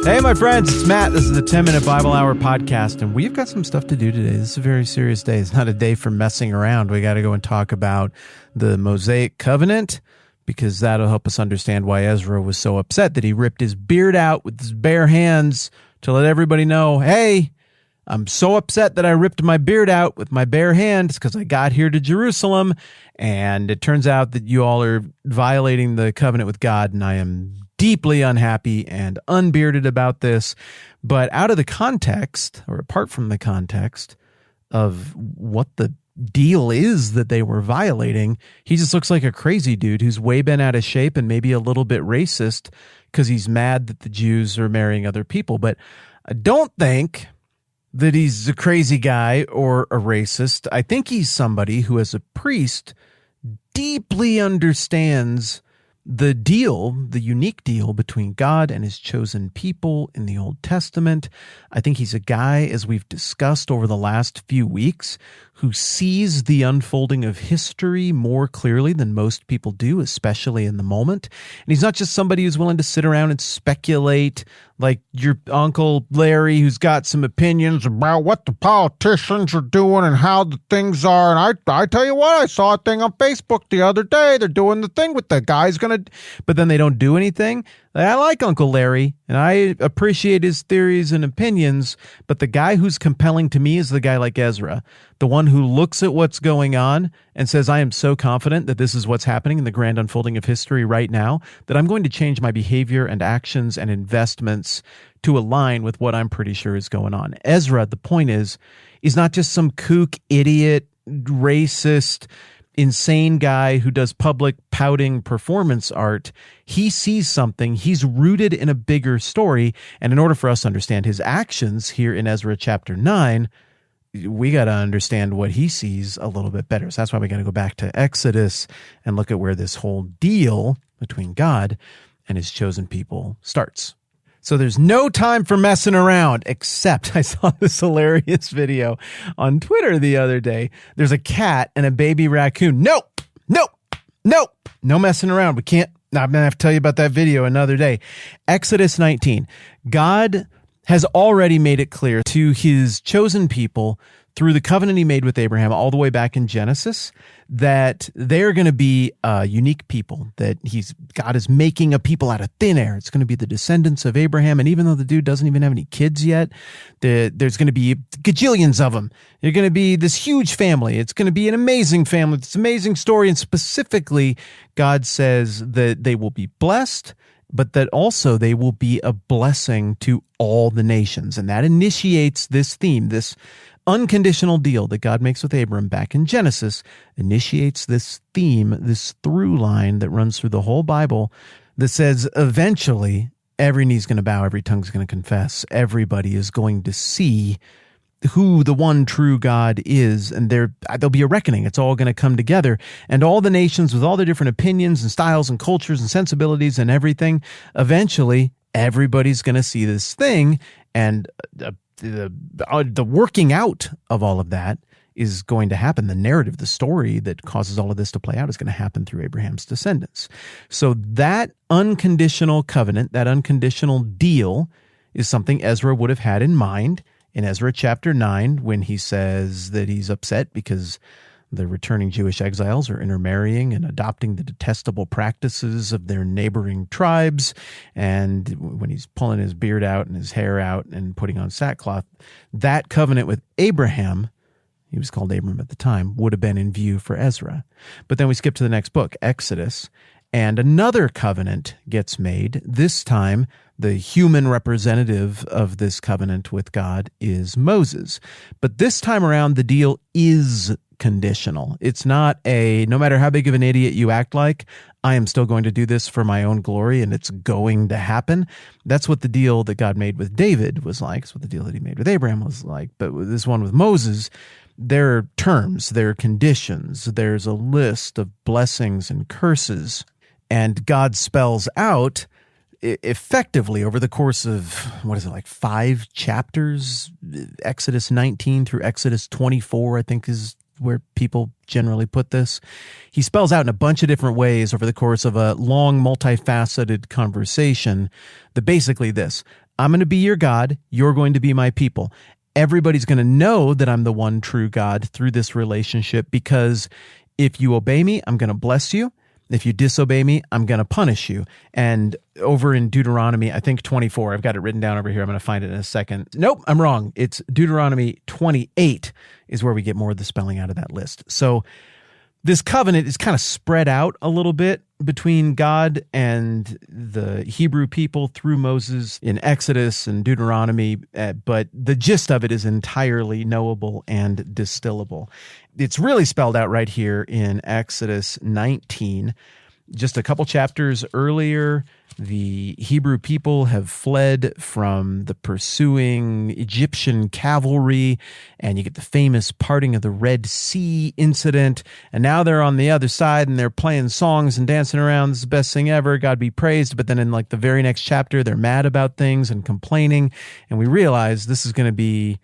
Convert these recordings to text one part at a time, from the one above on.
Hey, my friends, it's Matt. This is the 10-Minute Bible Hour podcast, and we've got some stuff to do today. This is a very serious day. It's not a day for messing around. We got to go and talk about the Mosaic covenant, because that'll help us understand why Ezra was so upset that he ripped his beard out with his bare hands to let everybody know, hey, I'm so upset that I ripped my beard out with my bare hands because I got here to Jerusalem, and it turns out that you all are violating the covenant with God, and I am deeply unhappy and unbearded about this. But out of the context, or apart from the context of what the deal is that they were violating, he just looks like a crazy dude who's way been out of shape and maybe a little bit racist because he's mad that the Jews are marrying other people. But I don't think that he's a crazy guy or a racist. I think he's somebody who, as a priest, deeply understands the deal, the unique deal between God and his chosen people in the Old Testament. I think he's a guy, as we've discussed over the last few weeks, who sees the unfolding of history more clearly than most people do, especially in the moment. And he's not just somebody who's willing to sit around and speculate like your Uncle Larry, who's got some opinions about what the politicians are doing and how the things are. And I tell you what, I saw a thing on Facebook the other day. They're doing the thing with the guy's going to, but then they don't do anything. I like Uncle Larry, and I appreciate his theories and opinions, but the guy who's compelling to me is the guy like Ezra, the one who looks at what's going on and says, I am so confident that this is what's happening in the grand unfolding of history right now, that I'm going to change my behavior and actions and investments to align with what I'm pretty sure is going on. Ezra, the point is not just some kook, idiot, racist, insane guy who does public pouting performance art. He sees something. He's rooted in a bigger story. And in order for us to understand his actions here in Ezra chapter 9, we got to understand what he sees a little bit better. So that's why we got to go back to Exodus and look at where this whole deal between God and his chosen people starts. So there's no time for messing around, except I saw this hilarious video on Twitter the other day. There's a cat and a baby raccoon. No messing around. We can't. I'm going to have to tell you about that video another day. Exodus 19. God has already made it clear to his chosen people through the covenant he made with Abraham all the way back in Genesis that they're going to be a unique people, that God is making a people out of thin air. It's going to be the descendants of Abraham. And even though the dude doesn't even have any kids yet, there's going to be gajillions of them. They're going to be this huge family. It's going to be an amazing family. It's an amazing story. And specifically, God says that they will be blessed, but that also they will be a blessing to all the nations. And that initiates this theme, this unconditional deal that God makes with Abram back in Genesis, initiates this theme, this through line that runs through the whole Bible that says eventually every knee's going to bow, every tongue's going to confess, everybody is going to see who the one true God is, and there'll be a reckoning. It's all going to come together, and all the nations with all their different opinions and styles and cultures and sensibilities and everything, eventually everybody's going to see this thing, and the working out of all of that is going to happen. The narrative, the story that causes all of this to play out is going to happen through Abraham's descendants. So that unconditional covenant, that unconditional deal is something Ezra would have had in mind in Ezra chapter 9 when he says that he's upset because the returning Jewish exiles are intermarrying and adopting the detestable practices of their neighboring tribes. And when he's pulling his beard out and his hair out and putting on sackcloth, that covenant with Abraham, he was called Abram at the time, would have been in view for Ezra. But then we skip to the next book, Exodus, and another covenant gets made. This time, the human representative of this covenant with God is Moses. But this time around, the deal is conditional. It's not no matter how big of an idiot you act like, I am still going to do this for my own glory and it's going to happen. That's what the deal that God made with David was like. It's what the deal that he made with Abraham was like. But with this one with Moses, there are terms, there are conditions, there's a list of blessings and curses. And God spells out effectively over the course of, 5 chapters, Exodus 19 through Exodus 24, I think is where people generally put this. He spells out in a bunch of different ways over the course of a long, multifaceted conversation that basically this: I'm going to be your God. You're going to be my people. Everybody's going to know that I'm the one true God through this relationship, because if you obey me, I'm going to bless you. If you disobey me, I'm going to punish you. And over in Deuteronomy, I think 24, I've got it written down over here. I'm going to find it in a second. Nope, I'm wrong. It's Deuteronomy 28 is where we get more of the spelling out of that list. So this covenant is kind of spread out a little bit between God and the Hebrew people through Moses in Exodus and Deuteronomy, but the gist of it is entirely knowable and distillable. It's really spelled out right here in Exodus 19. Just a couple chapters earlier, the Hebrew people have fled from the pursuing Egyptian cavalry, and you get the famous parting of the Red Sea incident, and now they're on the other side, and they're playing songs and dancing around. This is the best thing ever, God be praised. But then in like the very next chapter, they're mad about things and complaining, and we realize this is going to be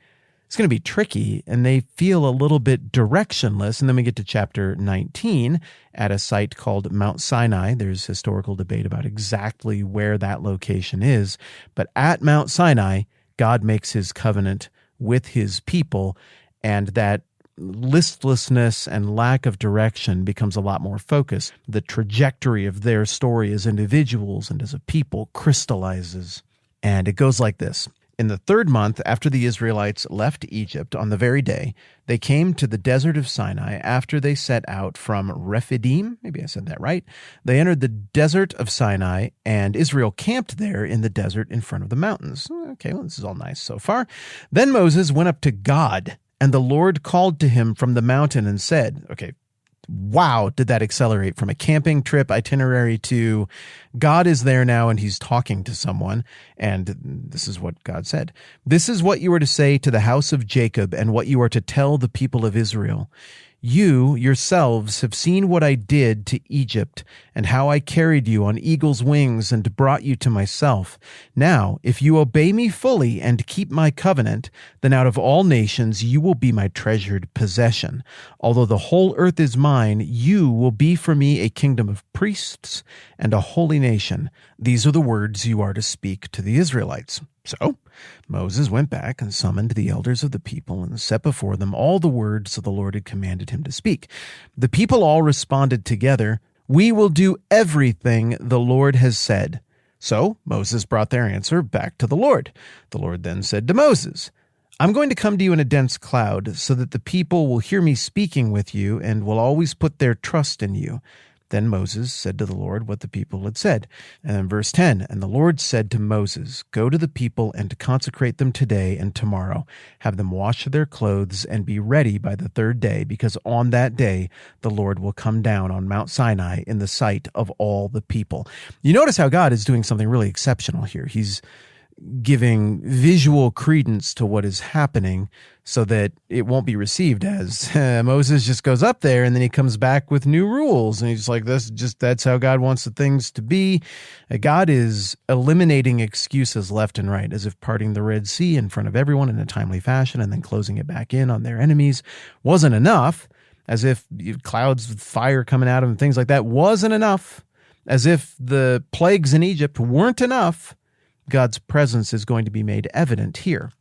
tricky, and they feel a little bit directionless. And then we get to chapter 19 at a site called Mount Sinai. There's historical debate about exactly where that location is. But at Mount Sinai, God makes his covenant with his people, and that listlessness and lack of direction becomes a lot more focused. The trajectory of their story as individuals and as a people crystallizes. And it goes like this. In the 3rd month after the Israelites left Egypt, on the very day, they came to the desert of Sinai after they set out from Rephidim. Maybe I said that right. They entered the desert of Sinai, and Israel camped there in the desert in front of the mountains. Okay, well, this is all nice so far. Then Moses went up to God, and the Lord called to him from the mountain and said, okay, wow, did that accelerate from a camping trip itinerary to God is there now and he's talking to someone. And this is what God said. This is what you are to say to the house of Jacob and what you are to tell the people of Israel. You yourselves have seen what I did to Egypt and how I carried you on eagle's wings and brought you to myself. Now, if you obey me fully and keep my covenant, then out of all nations you will be my treasured possession. Although the whole earth is mine, you will be for me a kingdom of priests and a holy nation. These are the words you are to speak to the Israelites. So Moses went back and summoned the elders of the people and set before them all the words the Lord had commanded him to speak. The people all responded together, "We will do everything the Lord has said." So Moses brought their answer back to the Lord. The Lord then said to Moses, "I'm going to come to you in a dense cloud so that the people will hear me speaking with you and will always put their trust in you." Then Moses said to the Lord what the people had said. And then verse 10, and the Lord said to Moses, "Go to the people and consecrate them today and tomorrow. Have them wash their clothes and be ready by the 3rd day, because on that day the Lord will come down on Mount Sinai in the sight of all the people." You notice how God is doing something really exceptional here. He's giving visual credence to what is happening so that it won't be received as Moses just goes up there and then he comes back with new rules. And he's like, that's how God wants the things to be. God is eliminating excuses left and right, as if parting the Red Sea in front of everyone in a timely fashion and then closing it back in on their enemies wasn't enough, as if clouds with fire coming out of them and things like that wasn't enough, as if the plagues in Egypt weren't enough. God's presence is going to be made evident here.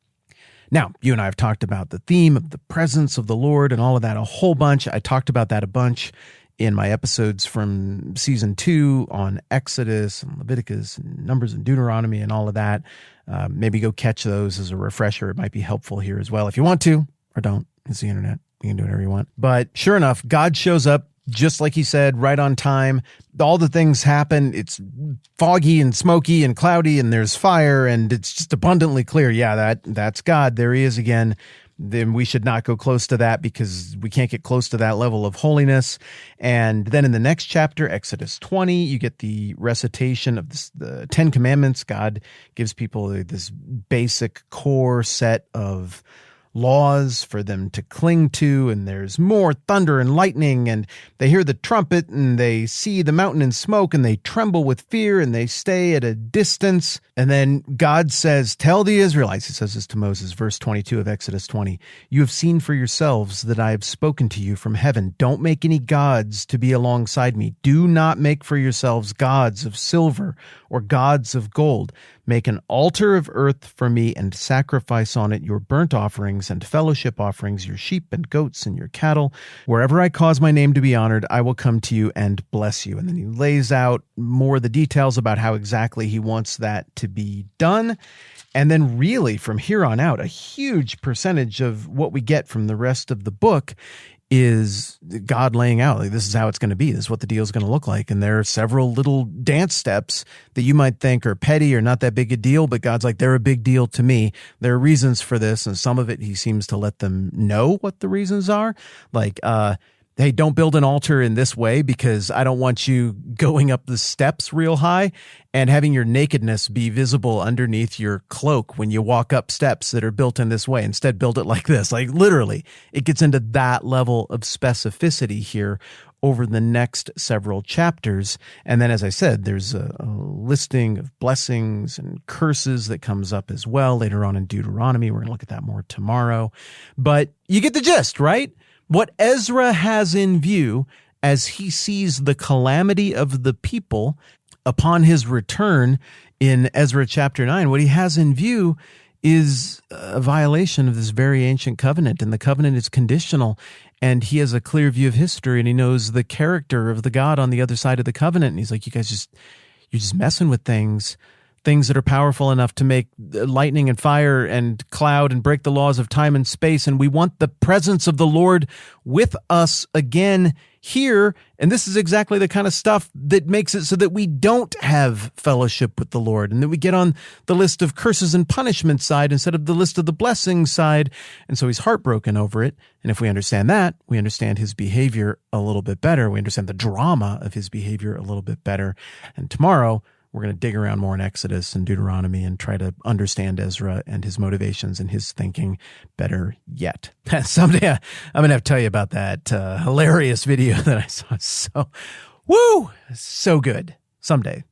Now, you and I have talked about the theme of the presence of the Lord and all of that a whole bunch. I talked about that a bunch in my episodes from season 2 on Exodus and Leviticus and Numbers and Deuteronomy and all of that. Maybe go catch those as a refresher. It might be helpful here as well if you want to, or don't. It's the internet. You can do whatever you want. But sure enough, God shows up just like he said, right on time. All the things happen. It's foggy and smoky and cloudy, and there's fire, and it's just abundantly clear. Yeah, that's God. There he is again. Then we should not go close to that because we can't get close to that level of holiness. And then in the next chapter, Exodus 20, you get the recitation of the 10 Commandments. God gives people this basic core set of laws for them to cling to, and there's more thunder and lightning, and they hear the trumpet, and they see the mountain in smoke, and they tremble with fear, and they stay at a distance. And then God says, tell the Israelites, he says this to Moses, verse 22 of Exodus 20, you have seen for yourselves that I have spoken to you from heaven. Don't make any gods to be alongside me. Do not make for yourselves gods of silver or gods of gold. Make an altar of earth for me and sacrifice on it your burnt offerings and fellowship offerings, your sheep and goats and your cattle. Wherever I cause my name to be honored, I will come to you and bless you. And then he lays out more of the details about how exactly he wants that to be done. And then really from here on out, a huge percentage of what we get from the rest of the book is God laying out, like, this is how it's going to be. This is what the deal is going to look like. And there are several little dance steps that you might think are petty or not that big a deal, but God's like, they're a big deal to me. There are reasons for this. And some of it, he seems to let them know what the reasons are. Like, hey, don't build an altar in this way because I don't want you going up the steps real high and having your nakedness be visible underneath your cloak when you walk up steps that are built in this way. Instead, build it like this. Like literally, it gets into that level of specificity here over the next several chapters. And then, as I said, there's a listing of blessings and curses that comes up as well later on in Deuteronomy. We're going to look at that more tomorrow. But you get the gist, right? What Ezra has in view as he sees the calamity of the people upon his return in Ezra chapter 9, what he has in view is a violation of this very ancient covenant, and the covenant is conditional, and he has a clear view of history, and he knows the character of the God on the other side of the covenant, and he's like, you're just messing with things that are powerful enough to make lightning and fire and cloud and break the laws of time and space. And we want the presence of the Lord with us again here. And this is exactly the kind of stuff that makes it so that we don't have fellowship with the Lord and that we get on the list of curses and punishment side instead of the list of the blessings side. And so he's heartbroken over it. And if we understand that, we understand his behavior a little bit better. We understand the drama of his behavior a little bit better. And tomorrow, we're going to dig around more in Exodus and Deuteronomy and try to understand Ezra and his motivations and his thinking better yet. Someday I'm going to have to tell you about that hilarious video that I saw. So good. Someday,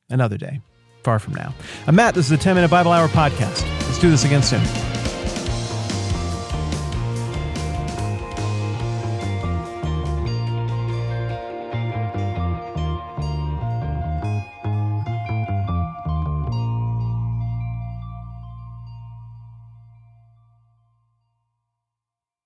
another day, far from now. I'm Matt. This is the 10-Minute Bible Hour podcast. Let's do this again soon.